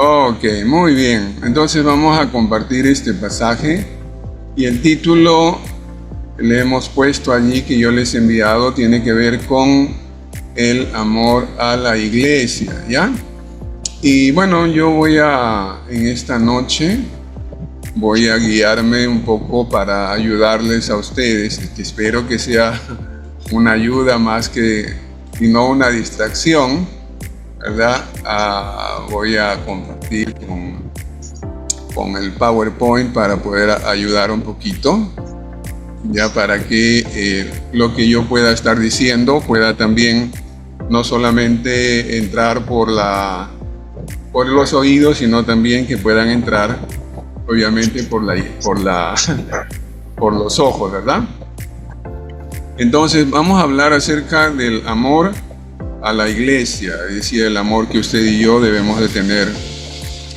Ok, muy bien. Entonces vamos a compartir este pasaje y el título le hemos puesto allí que yo les he enviado, tiene que ver con el amor a la iglesia, ¿ya? Y bueno, en esta noche voy a guiarme un poco para ayudarles a ustedes, que espero que sea una ayuda más que y no una distracción, ¿verdad? Voy a compartir con el PowerPoint para poder ayudar un poquito, ya para que lo que yo pueda estar diciendo pueda también no solamente entrar por los oídos, sino también que puedan entrar obviamente por los ojos, ¿verdad? Entonces vamos a hablar acerca del amor a la iglesia, es decir, el amor que usted y yo debemos de tener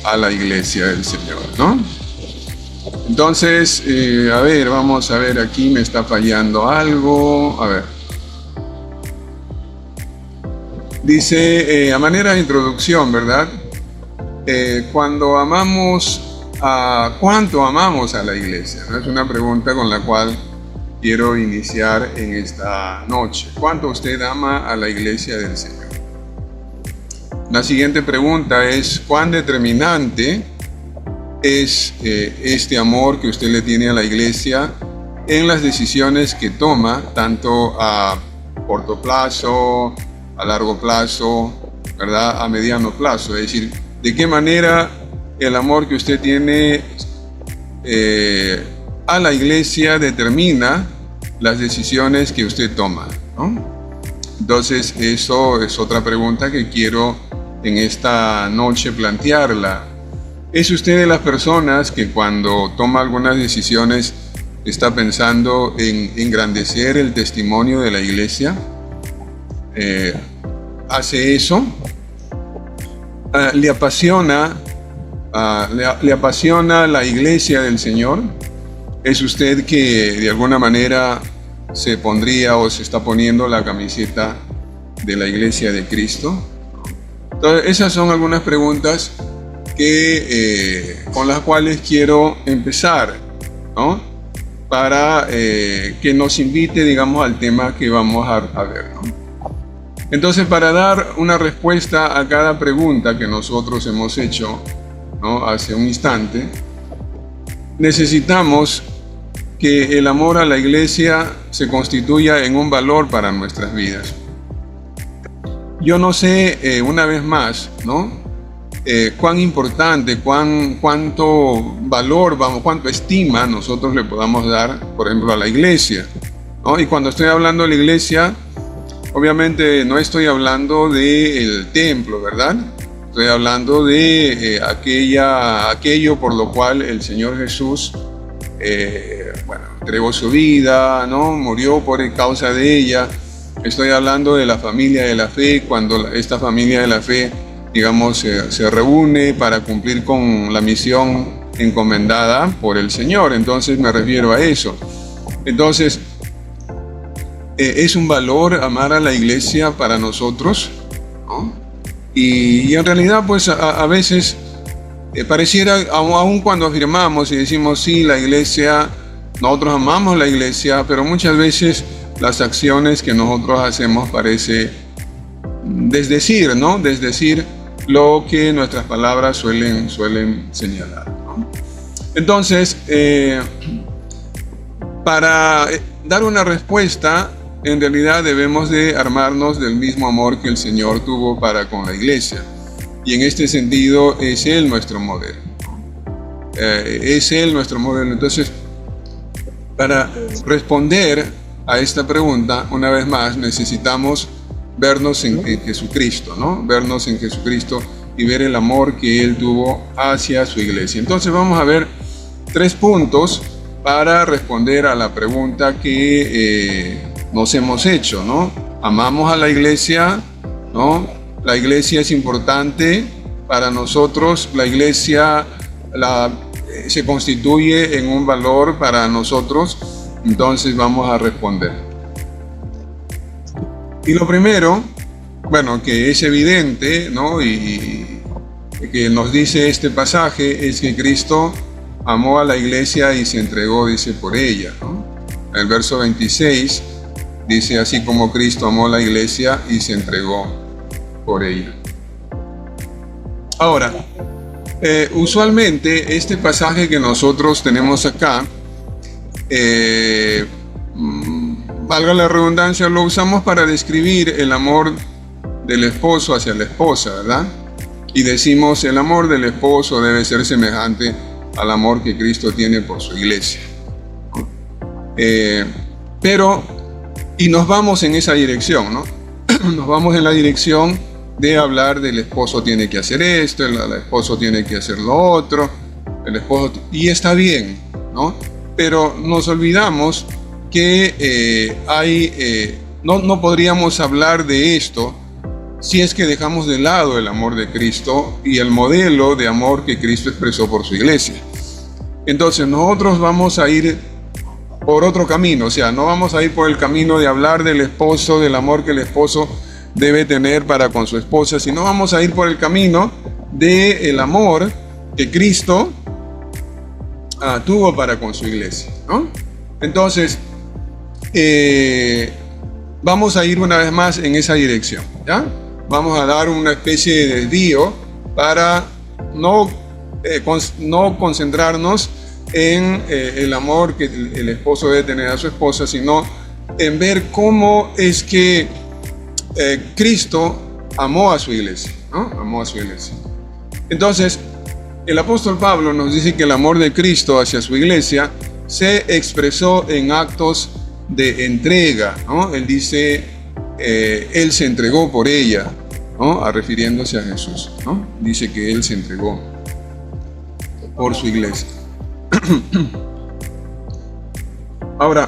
a la iglesia del Señor, ¿no? Entonces, vamos a ver, aquí me está fallando algo, a ver. Dice, a manera de introducción, ¿verdad? ¿Cuánto amamos a la iglesia? ¿No? Es una pregunta con la cual quiero iniciar en esta noche. ¿Cuánto usted ama a la iglesia del Señor? La siguiente pregunta es, ¿cuán determinante es este amor que usted le tiene a la iglesia en las decisiones que toma, tanto a corto plazo, a largo plazo, ¿verdad? A mediano plazo? Es decir, ¿de qué manera el amor que usted tiene a la iglesia determina las decisiones que usted toma, ¿no? Entonces, eso es otra pregunta que quiero en esta noche plantearla. ¿Es usted de las personas que cuando toma algunas decisiones está pensando en engrandecer el testimonio de la iglesia? ¿Hace eso? ¿Le apasiona la iglesia del Señor? ¿Es usted que de alguna manera se pondría o se está poniendo la camiseta de la iglesia de Cristo? Entonces, esas son algunas preguntas con las cuales quiero empezar, ¿no? Para que nos invite, digamos, al tema que vamos a ver, ¿no? Entonces, para dar una respuesta a cada pregunta que nosotros hemos hecho, ¿no? Hace un instante, necesitamos que el amor a la iglesia se constituya en un valor para nuestras vidas. Yo no sé, una vez más, ¿no? Cuán importante, cuánto valor, cuánto estima nosotros le podamos dar, por ejemplo, a la iglesia, ¿no? Y cuando estoy hablando de la iglesia, obviamente no estoy hablando del templo, ¿verdad? Estoy hablando de aquello por lo cual el Señor Jesús entregó su vida, ¿no? Murió por causa de ella. Estoy hablando de la familia de la fe, cuando esta familia de la fe, digamos, se reúne para cumplir con la misión encomendada por el Señor. Entonces me refiero a eso. Entonces, es un valor amar a la iglesia para nosotros, ¿no? Y en realidad, pues a veces pareciera, aun cuando afirmamos y decimos, sí, la iglesia, nosotros amamos la iglesia, pero muchas veces las acciones que nosotros hacemos parece desdecir, ¿no? Desdecir lo que nuestras palabras suelen señalar, ¿no? Entonces, para dar una respuesta, en realidad debemos de armarnos del mismo amor que el Señor tuvo para con la iglesia. Y en este sentido es Él nuestro modelo. Es Él nuestro modelo. Entonces, para responder a esta pregunta, una vez más, necesitamos vernos en Jesucristo, ¿no? Vernos en Jesucristo y ver el amor que Él tuvo hacia su iglesia. Entonces vamos a ver 3 puntos para responder a la pregunta que nos hemos hecho, ¿no? ¿Amamos a la iglesia? ¿No? La iglesia es importante para nosotros. La iglesia se constituye en un valor para nosotros. Entonces vamos a responder. Y lo primero, bueno, que es evidente, ¿no? Y que nos dice este pasaje es que Cristo amó a la iglesia y se entregó, dice, por ella, ¿no? En el verso 26 dice, así como Cristo amó a la iglesia y se entregó por ella. Ahora, usualmente este pasaje que nosotros tenemos acá, valga la redundancia, lo usamos para describir el amor del esposo hacia la esposa, ¿verdad? Y decimos, el amor del esposo debe ser semejante al amor que Cristo tiene por su iglesia. Y nos vamos en esa dirección, ¿no? Nos vamos en la dirección de hablar del esposo tiene que hacer esto, el esposo tiene que hacer lo otro, el esposo, y está bien, ¿no? Pero nos olvidamos que no podríamos hablar de esto si es que dejamos de lado el amor de Cristo y el modelo de amor que Cristo expresó por su iglesia. Entonces nosotros vamos a ir por otro camino, o sea, no vamos a ir por el camino de hablar del esposo, del amor que el esposo debe tener para con su esposa, sino vamos a ir por el camino del amor que Cristo tuvo para con su iglesia, ¿no? Entonces, vamos a ir una vez más en esa dirección, ¿ya? Vamos a dar una especie de desvío para no concentrarnos en el amor que el esposo debe tener a su esposa, sino en ver cómo es que Cristo amó a su iglesia, ¿no? Amó a su iglesia. Entonces, el apóstol Pablo nos dice que el amor de Cristo hacia su iglesia se expresó en actos de entrega, ¿no? Él dice, Él se entregó por ella, ¿no? Refiriéndose a Jesús, ¿no? Dice que Él se entregó por su iglesia. Ahora,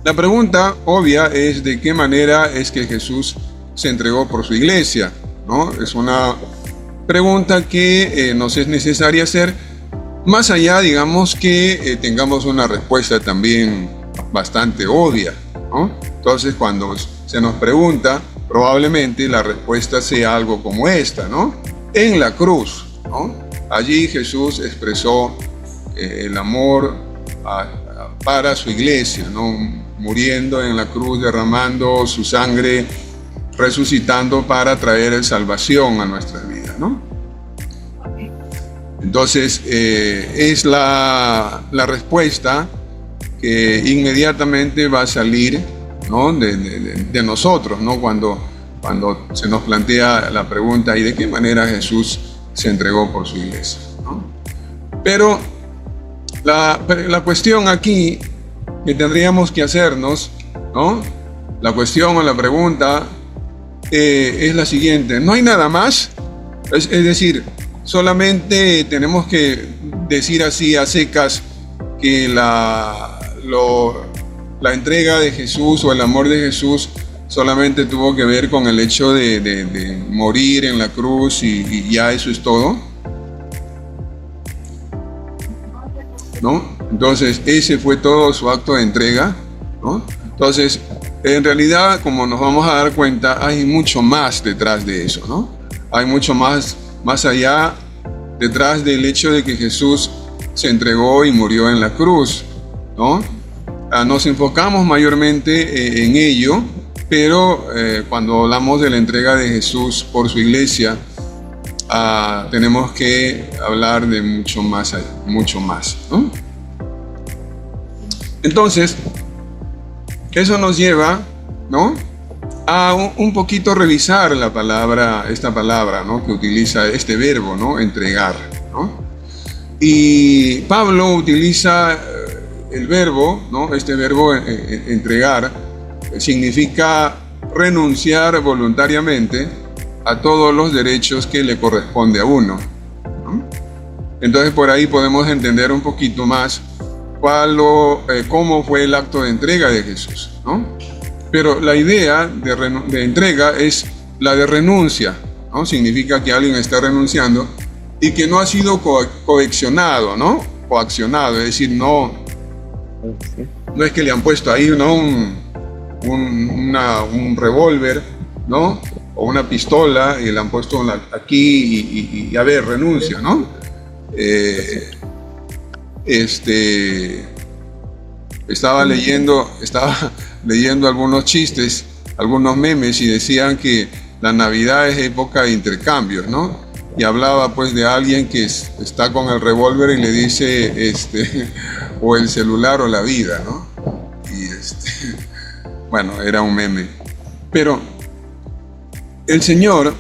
la pregunta obvia es de qué manera es que Jesús se entregó por su iglesia, ¿no? Es una pregunta que nos es necesaria hacer, más allá, digamos, que tengamos una respuesta también bastante obvia, ¿no? Entonces, cuando se nos pregunta, probablemente la respuesta sea algo como esta, ¿no? En la cruz, ¿no? Allí Jesús expresó el amor para su iglesia, ¿no? Muriendo en la cruz, derramando su sangre, resucitando para traer salvación a nuestras vidas, ¿no? Entonces, es la respuesta que inmediatamente va a salir, ¿no? de nosotros, ¿no? Cuando se nos plantea la pregunta, ¿y de qué manera Jesús se entregó por su iglesia, ¿no? Pero la cuestión aquí que tendríamos que hacernos, ¿no? La cuestión o la pregunta es la siguiente: ¿no hay nada más? Es decir, solamente tenemos que decir así a secas que la entrega de Jesús o el amor de Jesús solamente tuvo que ver con el hecho de morir en la cruz y ya eso es todo, ¿no? Entonces, ese fue todo su acto de entrega, ¿no? Entonces, en realidad, como nos vamos a dar cuenta, hay mucho más detrás de eso, ¿no? Hay mucho más allá detrás del hecho de que Jesús se entregó y murió en la cruz, ¿no? Nos enfocamos mayormente en ello, pero cuando hablamos de la entrega de Jesús por su iglesia, tenemos que hablar de mucho más, ¿no? Entonces, eso nos lleva, ¿no?, a un poquito revisar esta palabra, ¿no?, que utiliza este verbo, ¿no?, entregar, ¿no? Y Pablo utiliza el verbo, ¿no?, este verbo entregar, significa renunciar voluntariamente a todos los derechos que le corresponde a uno, ¿no? Entonces, por ahí podemos entender un poquito más cómo fue el acto de entrega de Jesús, ¿no? Pero la idea de entrega es la de renuncia, ¿no? Significa que alguien está renunciando y que no ha sido coaccionado, ¿no? Coaccionado, es decir, no es que le han puesto ahí, ¿no?, un revólver, ¿no?, o una pistola y la han puesto aquí y a ver, renuncia, ¿no? Estaba leyendo algunos chistes, algunos memes, y decían que la Navidad es época de intercambios, ¿no? Y hablaba pues de alguien que está con el revólver y le dice o el celular o la vida, ¿no? Y bueno, era un meme. Pero el Señor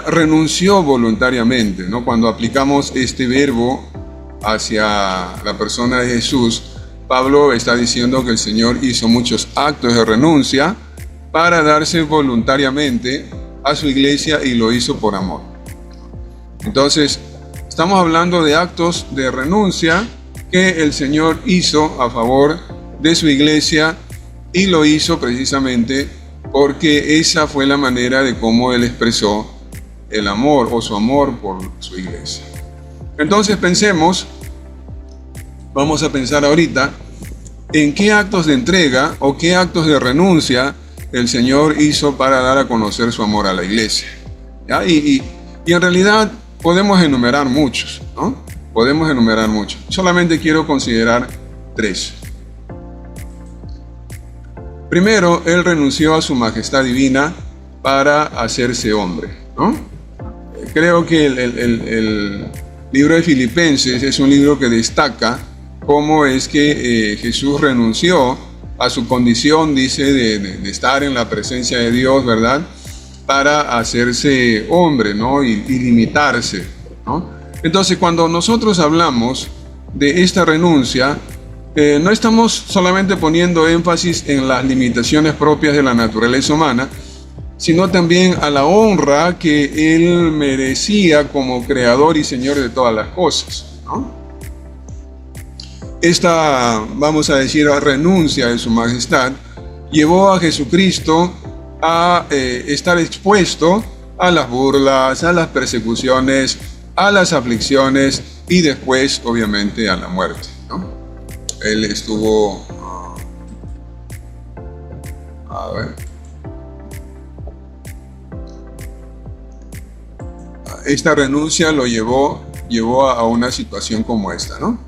renunció voluntariamente, ¿no? Cuando aplicamos este verbo hacia la persona de Jesús, Pablo está diciendo que el Señor hizo muchos actos de renuncia para darse voluntariamente a su iglesia, y lo hizo por amor. Entonces, estamos hablando de actos de renuncia que el Señor hizo a favor de su iglesia, y lo hizo precisamente porque esa fue la manera de cómo Él expresó el amor o su amor por su iglesia. Entonces vamos a pensar ahorita en qué actos de entrega o qué actos de renuncia el Señor hizo para dar a conocer su amor a la iglesia. ¿Ya? Y en realidad podemos enumerar muchos, ¿no? Podemos enumerar muchos. Solamente quiero considerar 3. Primero, Él renunció a su majestad divina para hacerse hombre, ¿no? Creo que el libro de Filipenses es un libro que destaca cómo es que Jesús renunció a su condición, dice, de estar en la presencia de Dios, ¿verdad? Para hacerse hombre, ¿no? Y limitarse, ¿no? Entonces, cuando nosotros hablamos de esta renuncia, no estamos solamente poniendo énfasis en las limitaciones propias de la naturaleza humana, sino también a la honra que Él merecía como creador y Señor de todas las cosas, ¿no? Esta, vamos a decir, renuncia de su majestad llevó a Jesucristo a estar expuesto a las burlas, a las persecuciones, a las aflicciones y después, obviamente, a la muerte, ¿no? Él estuvo... Esta renuncia lo llevó a una situación como esta, ¿no?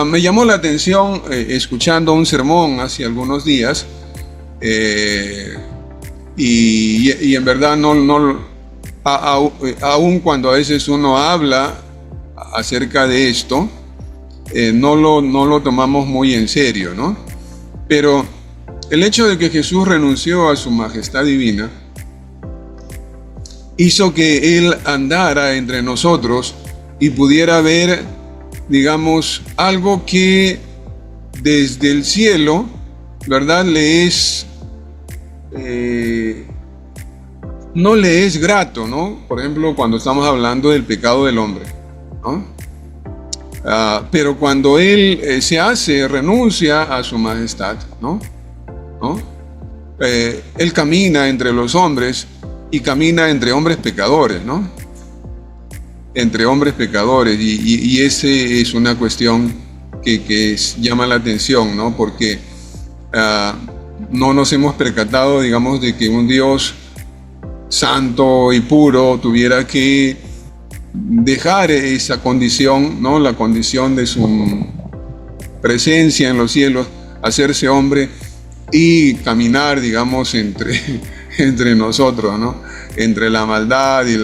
Me llamó la atención escuchando un sermón hace algunos días, y en verdad aun cuando a veces uno habla acerca de esto, no lo tomamos muy en serio, ¿no? Pero el hecho de que Jesús renunció a su majestad divina hizo que Él andara entre nosotros y pudiera ver, digamos, algo que desde el cielo, ¿verdad?, no le es grato, ¿no? Por ejemplo, cuando estamos hablando del pecado del hombre, ¿no? Pero cuando Él renuncia a su majestad, ¿no? Él camina entre los hombres y camina entre hombres pecadores, ¿no? Entre hombres pecadores, y ese es una cuestión que llama la atención, ¿no? Porque no nos hemos percatado, digamos, de que un Dios santo y puro tuviera que dejar esa condición, ¿no? La condición de su presencia en los cielos, hacerse hombre y caminar, digamos, entre nosotros, ¿no? Entre la maldad y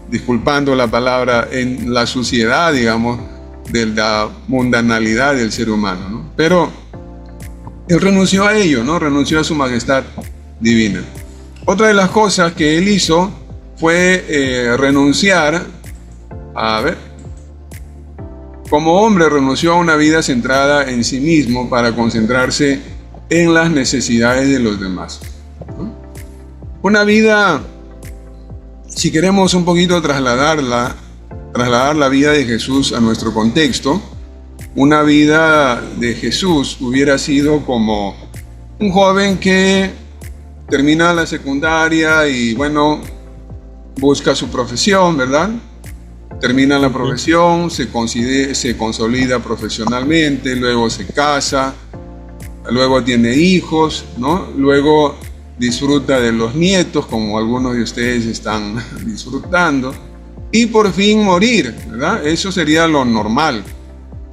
disculpando la palabra, en la suciedad, digamos, de la mundanalidad del ser humano, ¿no? Pero Él renunció a ello, ¿no? Renunció a su majestad divina. Otra de las cosas que Él hizo fue renunciar, como hombre renunció a una vida centrada en sí mismo para concentrarse en las necesidades de los demás, ¿no? Una vida, si queremos un poquito trasladar la vida de Jesús a nuestro contexto, una vida de Jesús hubiera sido como un joven que termina la secundaria y, bueno, busca su profesión, ¿verdad? Termina la profesión, se consolida profesionalmente, luego se casa, luego tiene hijos, ¿no? Luego disfruta de los nietos, como algunos de ustedes están disfrutando, y por fin morir, ¿verdad? Eso sería lo normal,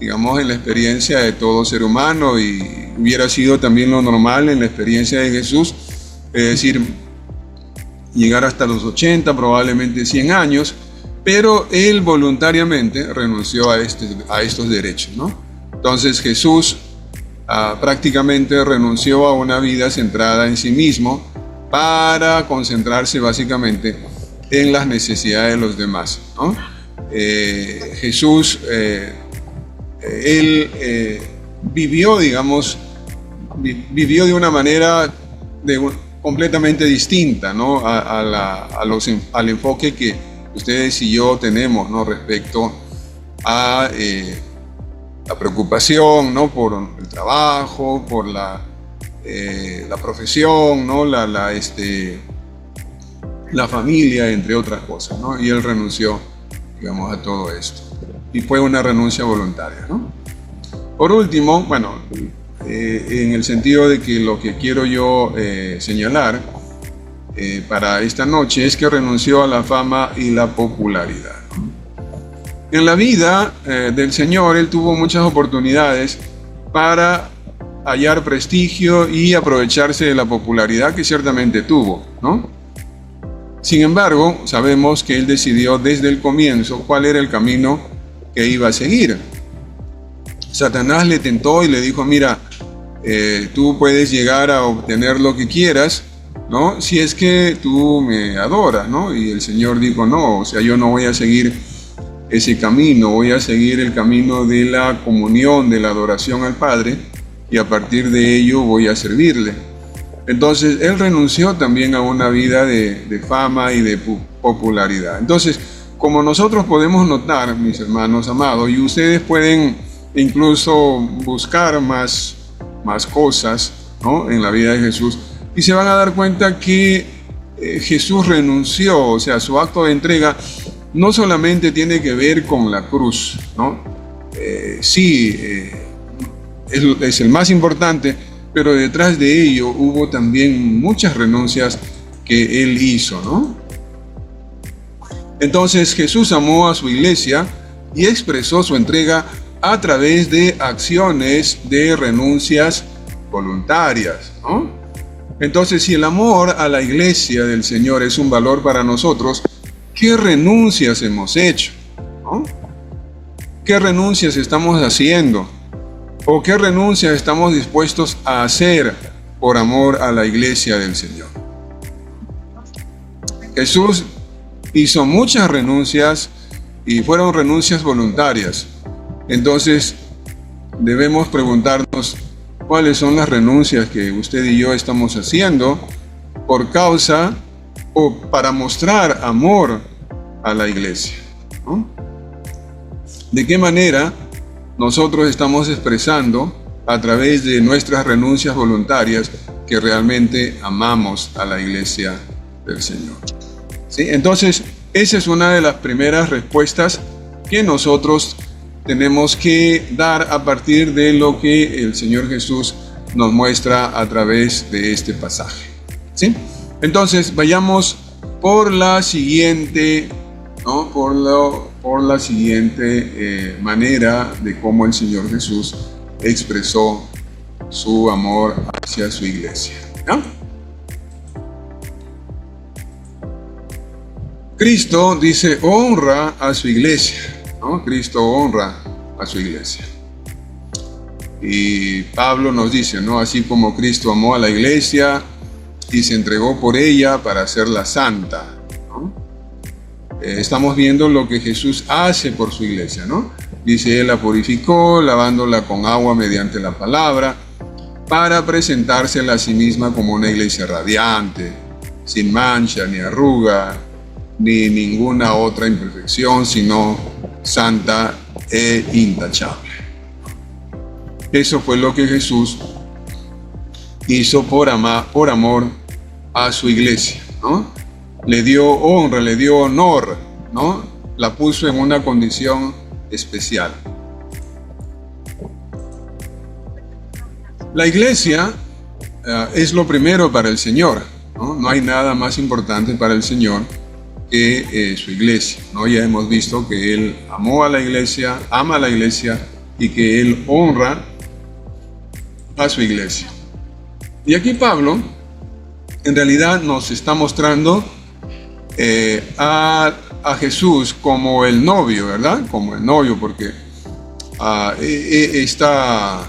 digamos, en la experiencia de todo ser humano, y hubiera sido también lo normal en la experiencia de Jesús, es decir, llegar hasta los 80, probablemente 100 años, pero él voluntariamente renunció a estos derechos, ¿no? Entonces Jesús prácticamente renunció a una vida centrada en sí mismo para concentrarse básicamente en las necesidades de los demás, ¿no? Jesús, él vivió, digamos, vivió de una manera completamente distinta, ¿no? Al enfoque que ustedes y yo tenemos, ¿no? Respecto a la preocupación, ¿no? Por el trabajo, por la profesión, ¿no? La familia, entre otras cosas, ¿no? Y él renunció, digamos, a todo esto. Y fue una renuncia voluntaria, ¿no? Por último, bueno, en el sentido de que lo que quiero yo señalar para esta noche es que renunció a la fama y la popularidad. En la vida del Señor, Él tuvo muchas oportunidades para hallar prestigio y aprovecharse de la popularidad que ciertamente tuvo, ¿no? Sin embargo, sabemos que Él decidió desde el comienzo cuál era el camino que iba a seguir. Satanás le tentó y le dijo: mira, tú puedes llegar a obtener lo que quieras, ¿no? Si es que tú me adoras, ¿no? Y el Señor dijo: no, o sea, yo no voy a seguir ese camino, voy a seguir el camino de la comunión, de la adoración al Padre, y a partir de ello voy a servirle. Entonces, Él renunció también a una vida de fama y de popularidad. Entonces, como nosotros podemos notar, mis hermanos amados, y ustedes pueden incluso buscar más cosas, ¿no? En la vida de Jesús, y se van a dar cuenta que Jesús renunció, o sea, su acto de entrega no solamente tiene que ver con la cruz, ¿no? Es el más importante, pero detrás de ello hubo también muchas renuncias que Él hizo, ¿no? Entonces Jesús amó a su iglesia y expresó su entrega a través de acciones de renuncias voluntarias, ¿no? Entonces, si el amor a la iglesia del Señor es un valor para nosotros, ¿qué renuncias hemos hecho? ¿No? ¿Qué renuncias estamos haciendo? ¿O qué renuncias estamos dispuestos a hacer por amor a la iglesia del Señor? Jesús hizo muchas renuncias y fueron renuncias voluntarias. Entonces, debemos preguntarnos cuáles son las renuncias que usted y yo estamos haciendo por causa o para mostrar amor a la iglesia, ¿no? ¿De qué manera nosotros estamos expresando a través de nuestras renuncias voluntarias que realmente amamos a la iglesia del Señor? ¿Sí? Entonces, esa es una de las primeras respuestas que nosotros tenemos que dar a partir de lo que el Señor Jesús nos muestra a través de este pasaje, ¿sí? Entonces, vayamos por la siguiente, ¿no? por la siguiente manera de cómo el Señor Jesús expresó su amor hacia su iglesia, ¿no? Cristo dice: honra a su iglesia, ¿no? Cristo honra a su iglesia. Y Pablo nos dice, ¿no? Así como Cristo amó a la iglesia y se entregó por ella para hacerla santa, ¿no? Estamos viendo lo que Jesús hace por su iglesia, ¿no? Dice: Él la purificó, lavándola con agua mediante la palabra, para presentársela a sí misma como una iglesia radiante, sin mancha, ni arruga, ni ninguna otra imperfección, sino santa e intachable. Eso fue lo que Jesús hizo por amor a su iglesia, ¿no? Le dio honra, le dio honor, ¿no? La puso en una condición especial. La iglesia es lo primero para el Señor, ¿no? No hay nada más importante para el Señor que su iglesia, ¿no? Ya hemos visto que Él amó a la iglesia, ama a la iglesia y que Él honra a su iglesia. Y aquí Pablo en realidad nos está mostrando a Jesús como el novio, ¿verdad? Como el novio, porque está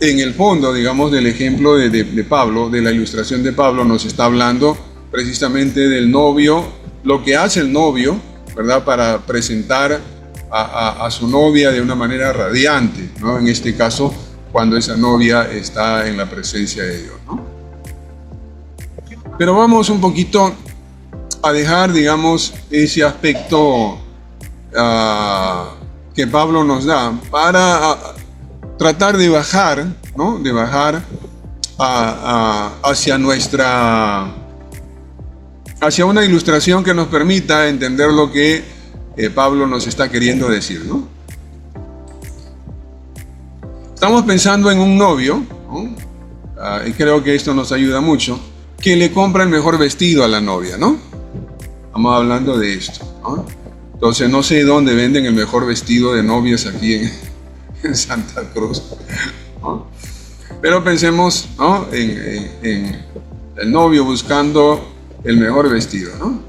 en el fondo, digamos, del ejemplo de Pablo, de la ilustración de Pablo, nos está hablando precisamente del novio, lo que hace el novio, ¿verdad? Para presentar a su novia de una manera radiante, ¿no? En este caso, cuando esa novia está en la presencia de Dios, ¿no? Pero vamos un poquito a dejar, digamos, ese aspecto que Pablo nos da para tratar de bajar, ¿no? De bajar hacia una ilustración que nos permita entender lo que Pablo nos está queriendo decir, ¿no? Estamos pensando en un novio, ¿no? Y creo que esto nos ayuda mucho, que le compra el mejor vestido a la novia, ¿no? Estamos hablando de esto, ¿no? Entonces no sé dónde venden el mejor vestido de novias aquí en Santa Cruz, ¿no? Pero pensemos, ¿no? en el novio buscando el mejor vestido, ¿no?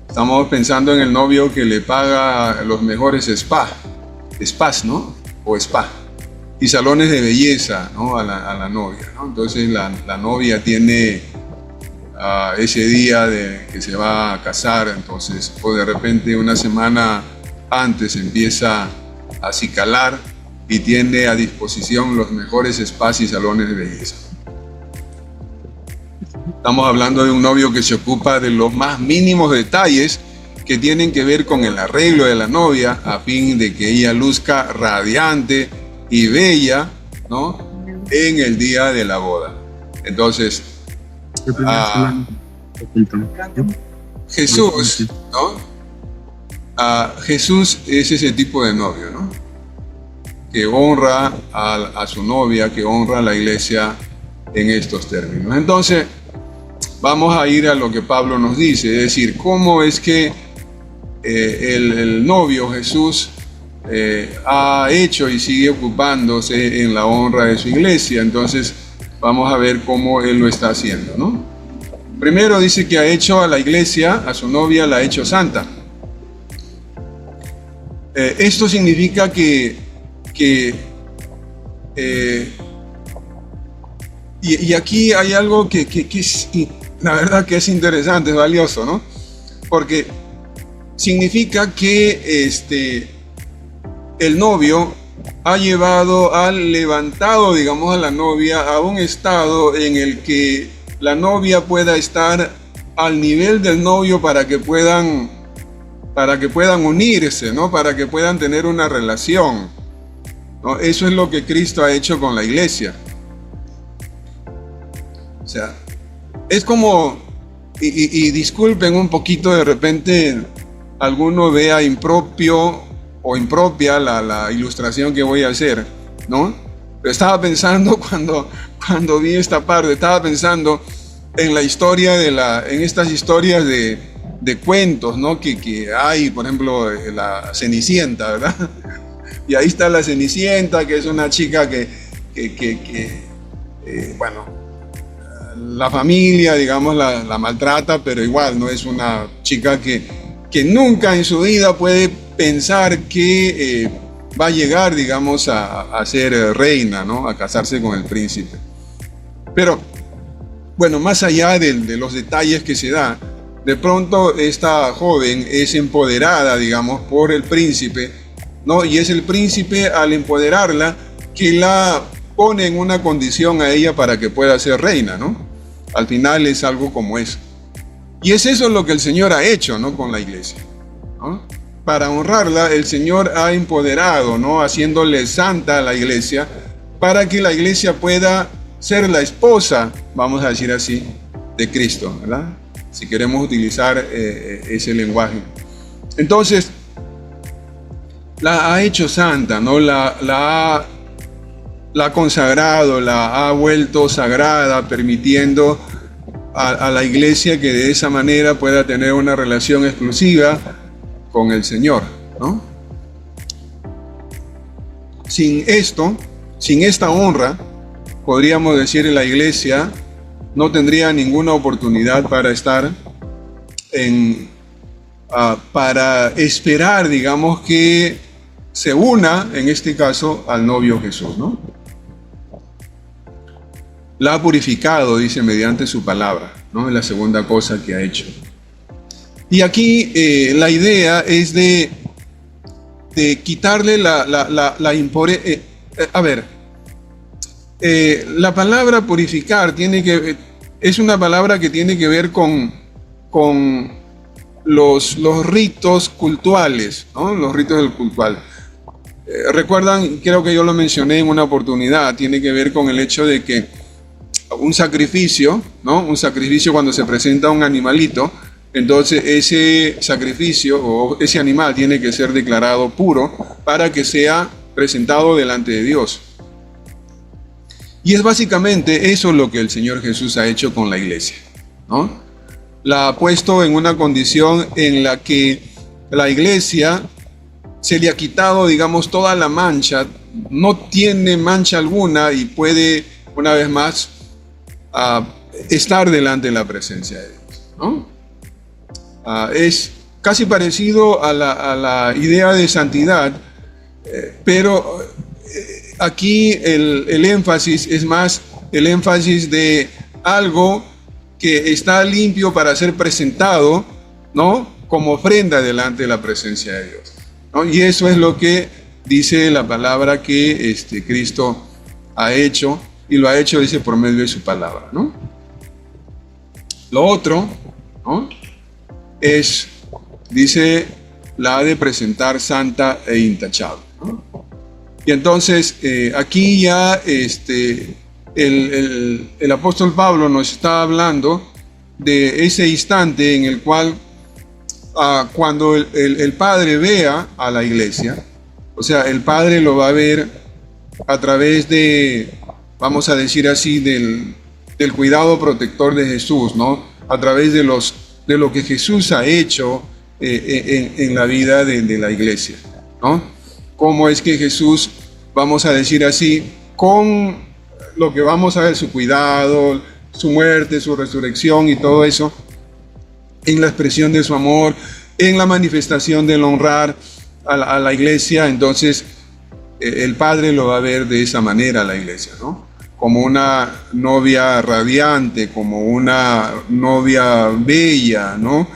Estamos pensando en el novio que le paga los mejores spas, ¿no? O spa, y salones de belleza, ¿no? a la novia, ¿no? Entonces la novia tiene ese día de que se va a casar, entonces, o de repente una semana antes empieza a acicalar y tiene a disposición los mejores spas y salones de belleza. Estamos hablando de un novio que se ocupa de los más mínimos detalles que tienen que ver con el arreglo de la novia a fin de que ella luzca radiante y bella, ¿no? En el día de la boda. Entonces, Jesús, ¿no? Jesús es ese tipo de novio, ¿no? Que honra a su novia, que honra a la iglesia en estos términos. Entonces, vamos a ir a lo que Pablo nos dice, es decir, cómo es que el novio Jesús ha hecho y sigue ocupándose en la honra de su iglesia. Entonces vamos a ver cómo él lo está haciendo, ¿no? Primero dice que ha hecho a la iglesia, a su novia, la ha hecho santa. Esto significa y aquí hay algo que es, la verdad que es interesante, es valioso, ¿no? Porque significa que el novio ha levantado, digamos, a la novia a un estado en el que la novia pueda estar al nivel del novio para que puedan unirse, ¿no? Para que puedan tener una relación, ¿no? Eso es lo que Cristo ha hecho con la iglesia. O sea, es como, y disculpen un poquito, de repente alguno vea impropio o impropia la ilustración que voy a hacer, ¿no? Pero estaba pensando cuando vi esta parte, estaba pensando en la historia en estas historias de cuentos, ¿no? Que hay, por ejemplo, la Cenicienta, ¿verdad? Y ahí está la Cenicienta, que es una chica que bueno, la familia, digamos, la maltrata, pero igual no es una chica que nunca en su vida puede pensar que va a llegar, digamos, a ser reina, ¿no? A casarse con el príncipe. Pero, bueno, más allá de los detalles que se da, de pronto esta joven es empoderada, digamos, por el príncipe, ¿no? Y es el príncipe, al empoderarla, que la pone en una condición a ella para que pueda ser reina, ¿no? Al final es algo como eso. Y es eso lo que el Señor ha hecho, ¿no? Con la iglesia, ¿no? Para honrarla, el Señor ha empoderado, ¿no? Haciéndole santa a la iglesia, para que la iglesia pueda ser la esposa, vamos a decir así, de Cristo, ¿verdad? Si queremos utilizar ese lenguaje. Entonces, la ha hecho santa, ¿no? La ha consagrado, la ha vuelto sagrada, permitiendo a la iglesia que de esa manera pueda tener una relación exclusiva con el Señor, ¿no? Sin esto, sin esta honra, podríamos decir, la iglesia no tendría ninguna oportunidad para estar para esperar, digamos, que se una, en este caso, al novio Jesús, ¿no? La ha purificado, dice, mediante su palabra, ¿no? Es la segunda cosa que ha hecho. Y aquí la idea es de quitarle la impureza. La palabra purificar es una palabra que tiene que ver con los ritos cultuales, ¿no? Los ritos del cultual. Recuerdan, creo que yo lo mencioné en una oportunidad, tiene que ver con el hecho de que un sacrificio, ¿no? Un sacrificio, cuando se presenta un animalito, entonces ese sacrificio o ese animal tiene que ser declarado puro para que sea presentado delante de Dios. Y es básicamente eso lo que el Señor Jesús ha hecho con la iglesia, ¿no? La ha puesto en una condición en la que la iglesia se le ha quitado, digamos, toda la mancha, no tiene mancha alguna y puede, una vez más, estar delante de la presencia de Dios, ¿no? Es casi parecido a la idea de santidad, pero aquí el énfasis es más el énfasis de algo que está limpio para ser presentado, ¿no? Como ofrenda delante de la presencia de Dios, ¿no? Y eso es lo que dice la palabra que Cristo ha hecho, y lo ha hecho, dice, por medio de su palabra, ¿no? Lo otro, ¿no? Dice, la ha de presentar santa e intachable, ¿no? Y entonces aquí ya el apóstol Pablo nos está hablando de ese instante en el cual cuando el Padre vea a la iglesia, o sea, el Padre lo va a ver a través de, vamos a decir así, del cuidado protector de Jesús, ¿no? A través de lo que Jesús ha hecho en la vida de la iglesia, ¿no? Cómo es que Jesús, vamos a decir así, con lo que vamos a ver, su cuidado, su muerte, su resurrección y todo eso, en la expresión de su amor, en la manifestación del honrar a la iglesia, entonces el Padre lo va a ver de esa manera a la iglesia, ¿no? Como una novia radiante, como una novia bella, ¿no?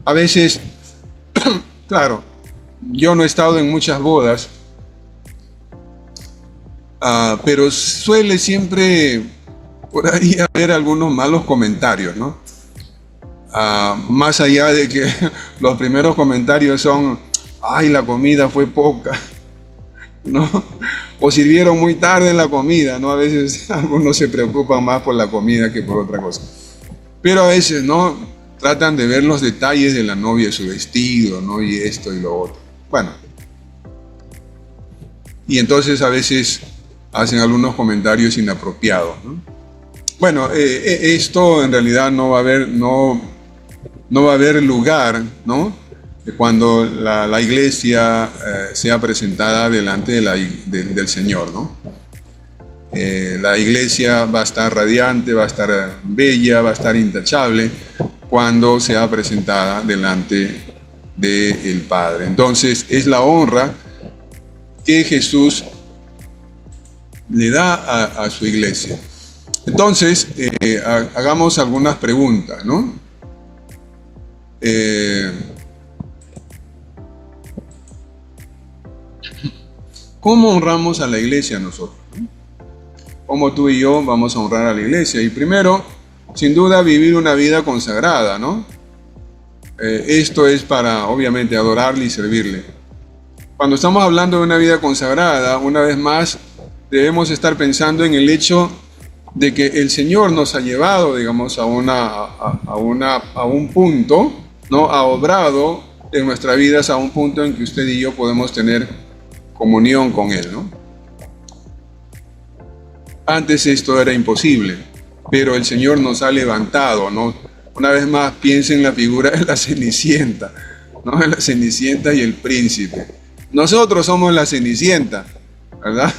A veces, claro, yo no he estado en muchas bodas, pero suele siempre por ahí haber algunos malos comentarios, ¿no? Más allá de que los primeros comentarios son, ay, la comida fue poca, ¿no? O sirvieron muy tarde en la comida, ¿no? A veces algunos se preocupan más por la comida que por otra cosa. Pero a veces, ¿no? Tratan de ver los detalles de la novia, su vestido, ¿no? Y esto y lo otro. Bueno. Y entonces a veces hacen algunos comentarios inapropiados, ¿no? Bueno, esto en realidad no va a haber lugar, ¿no? Cuando la iglesia sea presentada delante del Señor, ¿no? La iglesia va a estar radiante, va a estar bella, va a estar intachable cuando sea presentada delante del Padre. Entonces es la honra que Jesús le da a su iglesia. Entonces, hagamos algunas preguntas, ¿no? ¿Cómo honramos a la iglesia nosotros? ¿Cómo tú y yo vamos a honrar a la iglesia? Y primero, sin duda, vivir una vida consagrada, ¿no? Esto es para, obviamente, adorarle y servirle. Cuando estamos hablando de una vida consagrada, una vez más, debemos estar pensando en el hecho de que el Señor nos ha llevado, digamos, a un punto, ¿no? Ha obrado en nuestras vidas a un punto en que usted y yo podemos tener comunión con Él, ¿no? Antes esto era imposible. pero el Señor nos ha levantado, ¿no? Una vez más, piensa en la figura de la Cenicienta, ¿no? De la Cenicienta y el príncipe. Nosotros somos la Cenicienta, ¿verdad?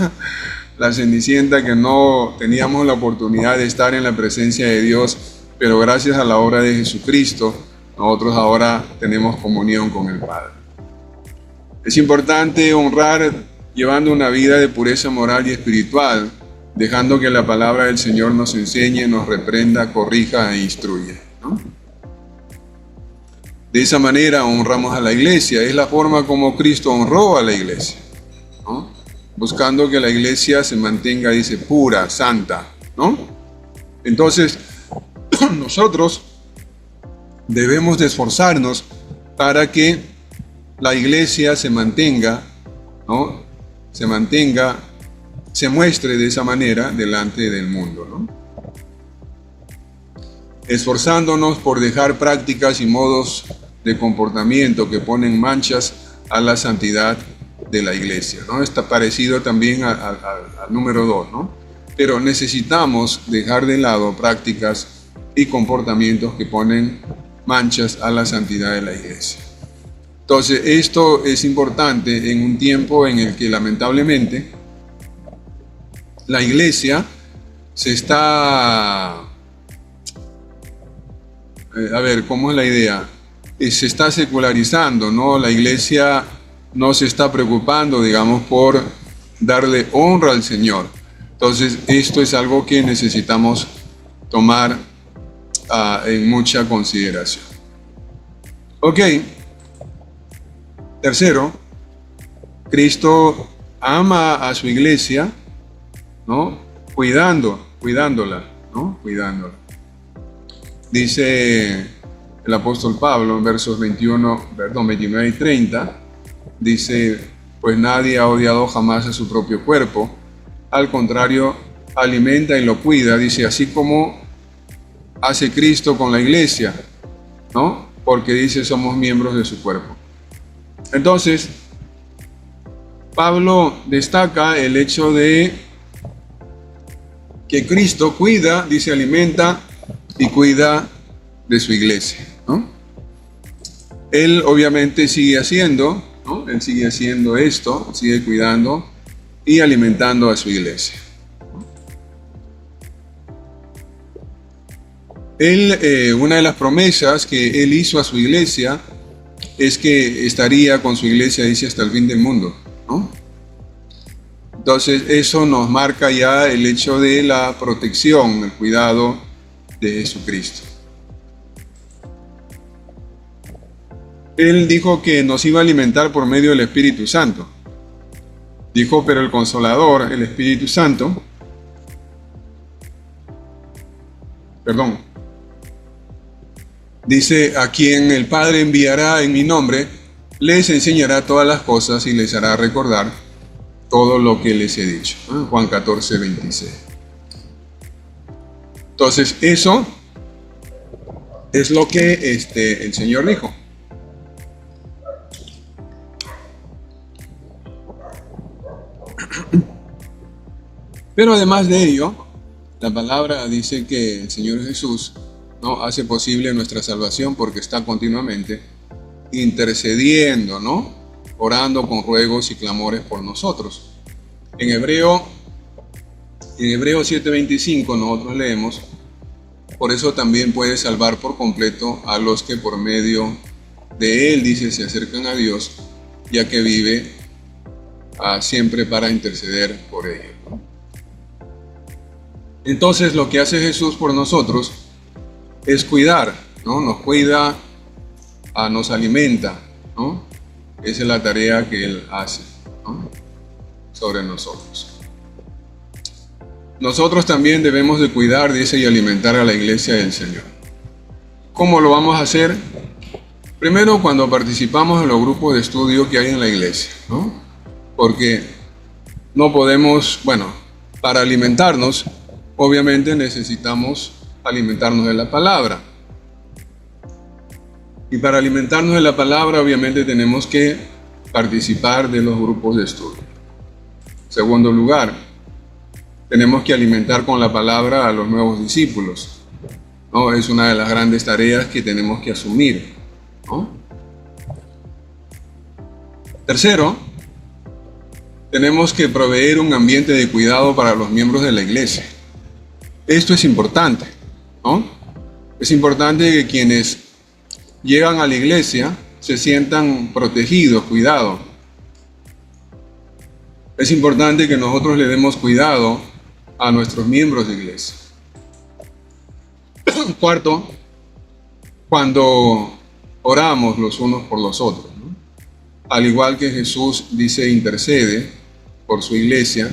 La Cenicienta que no teníamos la oportunidad de estar en la presencia de Dios, pero gracias a la obra de Jesucristo, nosotros ahora tenemos comunión con el Padre. Es importante honrar llevando una vida de pureza moral y espiritual, dejando que la palabra del Señor nos enseñe, nos reprenda, corrija e instruya, ¿no? De esa manera honramos a la iglesia. Es la forma como Cristo honró a la iglesia, ¿no? Buscando que la iglesia se mantenga, dice, pura, santa, ¿no? Entonces, nosotros debemos de esforzarnos para que la iglesia se mantenga, ¿no? Se muestre de esa manera delante del mundo, ¿no? Esforzándonos por dejar prácticas y modos de comportamiento que ponen manchas a la santidad de la iglesia, ¿no? Está parecido también al número 2, ¿no? Pero necesitamos dejar de lado prácticas y comportamientos que ponen manchas a la santidad de la iglesia. Entonces, esto es importante en un tiempo en el que lamentablemente la iglesia se está, ¿cómo es la idea? Se está secularizando, ¿no? La iglesia no se está preocupando, digamos, por darle honra al Señor. Entonces, esto es algo que necesitamos tomar en mucha consideración. Ok. Tercero, Cristo ama a su iglesia, ¿no? Cuidándola, ¿no? Cuidándola. Dice el apóstol Pablo en versos 29 y 30, dice, pues nadie ha odiado jamás a su propio cuerpo, al contrario, alimenta y lo cuida, dice, así como hace Cristo con la iglesia, ¿no? Porque dice, somos miembros de su cuerpo. Entonces, Pablo destaca el hecho de que Cristo cuida, dice, alimenta y cuida de su iglesia, ¿no? Él obviamente sigue haciendo, ¿no? Él sigue haciendo esto, sigue cuidando y alimentando a su iglesia. Una de las promesas que él hizo a su iglesia es que estaría con su iglesia, dice, hasta el fin del mundo, ¿no? Entonces, eso nos marca ya el hecho de la protección, el cuidado de Jesucristo. Él dijo que nos iba a alimentar por medio del Espíritu Santo. Dijo, pero el Consolador, el Espíritu Santo, dice, a quien el Padre enviará en mi nombre, les enseñará todas las cosas y les hará recordar todo lo que les he dicho. Juan 14, 26. Entonces, eso es lo que el Señor dijo. Pero además de ello, la palabra dice que el Señor Jesús, ¿no?, hace posible nuestra salvación porque está continuamente intercediendo, ¿no?, orando con ruegos y clamores por nosotros. En Hebreo 7:25 nosotros leemos, por eso también puede salvar por completo a los que por medio de él, dice, se acercan a Dios, ya que vive siempre para interceder por ellos. Entonces, lo que hace Jesús por nosotros es cuidar, ¿no? Nos cuida, nos alimenta, ¿no? Esa es la tarea que Él hace, ¿no?, sobre nosotros. Nosotros también debemos de cuidar, dice, y alimentar a la iglesia del Señor. ¿Cómo lo vamos a hacer? Primero, cuando participamos en los grupos de estudio que hay en la iglesia, ¿no? Porque no podemos, para alimentarnos, obviamente necesitamos alimentarnos de la palabra. Y para alimentarnos de la palabra, obviamente tenemos que participar de los grupos de estudio. Segundo lugar, tenemos que alimentar con la palabra a los nuevos discípulos, ¿no? Es una de las grandes tareas que tenemos que asumir, ¿no? Tercero, tenemos que proveer un ambiente de cuidado para los miembros de la iglesia. Esto es importante, ¿no? Es importante que quienes llegan a la iglesia se sientan protegidos, cuidados. Es importante que nosotros le demos cuidado a nuestros miembros de iglesia. Cuarto, cuando oramos los unos por los otros, ¿no? Al igual que Jesús dice intercede por su iglesia,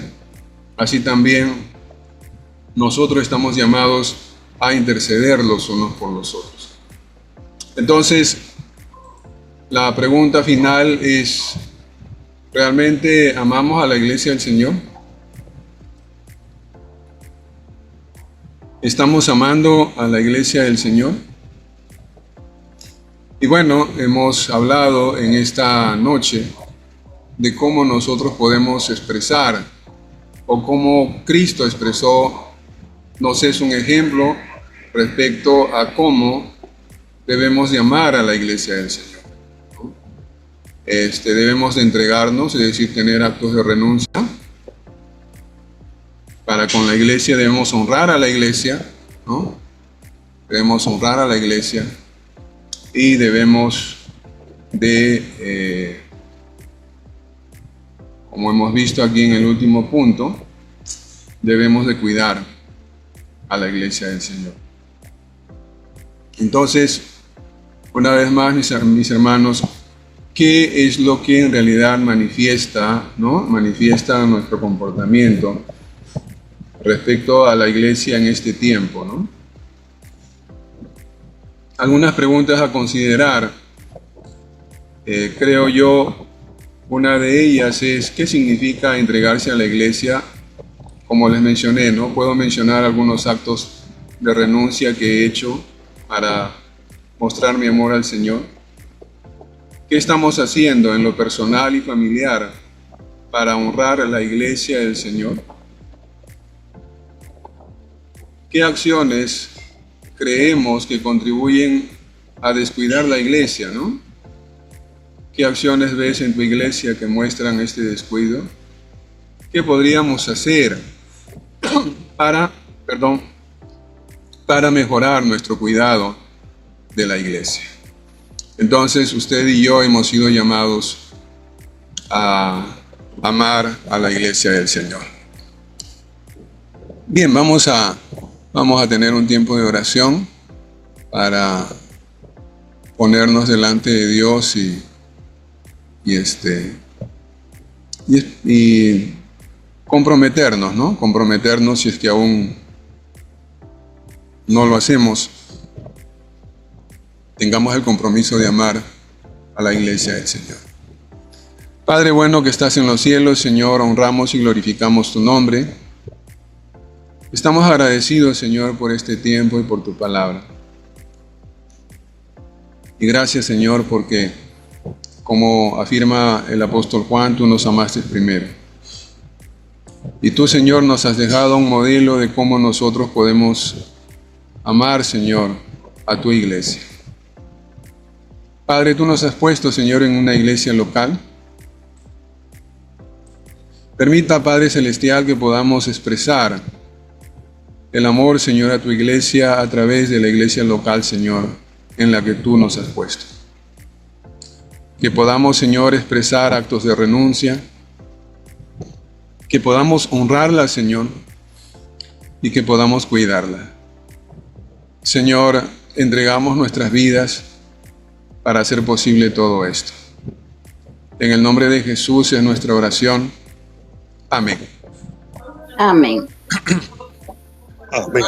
así también nosotros estamos llamados a interceder los unos por los otros. Entonces, la pregunta final es, ¿realmente amamos a la iglesia del Señor? ¿Estamos amando a la iglesia del Señor? Y bueno, hemos hablado en esta noche de cómo nosotros podemos expresar, o cómo Cristo expresó, nos es un ejemplo respecto a cómo debemos de amar a la iglesia del Señor. Debemos de entregarnos, es decir, tener actos de renuncia. Para con la iglesia debemos honrar a la iglesia, ¿no? Debemos honrar a la iglesia y debemos de, como hemos visto aquí en el último punto, debemos de cuidar a la iglesia del Señor. Entonces, una vez más, mis hermanos, ¿qué es lo que en realidad manifiesta, ¿no? Manifiesta nuestro comportamiento respecto a la iglesia en este tiempo, ¿no? Algunas preguntas a considerar. Creo yo, una de ellas es, ¿qué significa entregarse a la iglesia? Como les mencioné, ¿no? Puedo mencionar algunos actos de renuncia que he hecho para mostrar mi amor al Señor. ¿Qué estamos haciendo en lo personal y familiar para honrar a la iglesia del Señor? ¿Qué acciones creemos que contribuyen a descuidar la iglesia, ¿no? ¿Qué acciones ves en tu iglesia que muestran este descuido? ¿Qué podríamos hacer para mejorar nuestro cuidado de la iglesia? Entonces, usted y yo hemos sido llamados a amar a la iglesia del Señor. Bien, vamos a tener un tiempo de oración para ponernos delante de Dios y comprometernos, ¿no? Comprometernos, si es que aún no lo hacemos, tengamos el compromiso de amar a la iglesia del Señor. Padre bueno que estás en los cielos, Señor, honramos y glorificamos tu nombre. Estamos agradecidos, Señor, por este tiempo y por tu palabra. Y gracias, Señor, porque, como afirma el apóstol Juan, tú nos amaste primero. Y tú, Señor, nos has dejado un modelo de cómo nosotros podemos amar, Señor, a tu iglesia. Padre, tú nos has puesto, Señor, en una iglesia local. Permita, Padre Celestial, que podamos expresar el amor, Señor, a tu iglesia a través de la iglesia local, Señor, en la que tú nos has puesto. Que podamos, Señor, expresar actos de renuncia, que podamos honrarla, Señor, y que podamos cuidarla. Señor, entregamos nuestras vidas para hacer posible todo esto. En el nombre de Jesús es nuestra oración. Amén. Amén. Amén.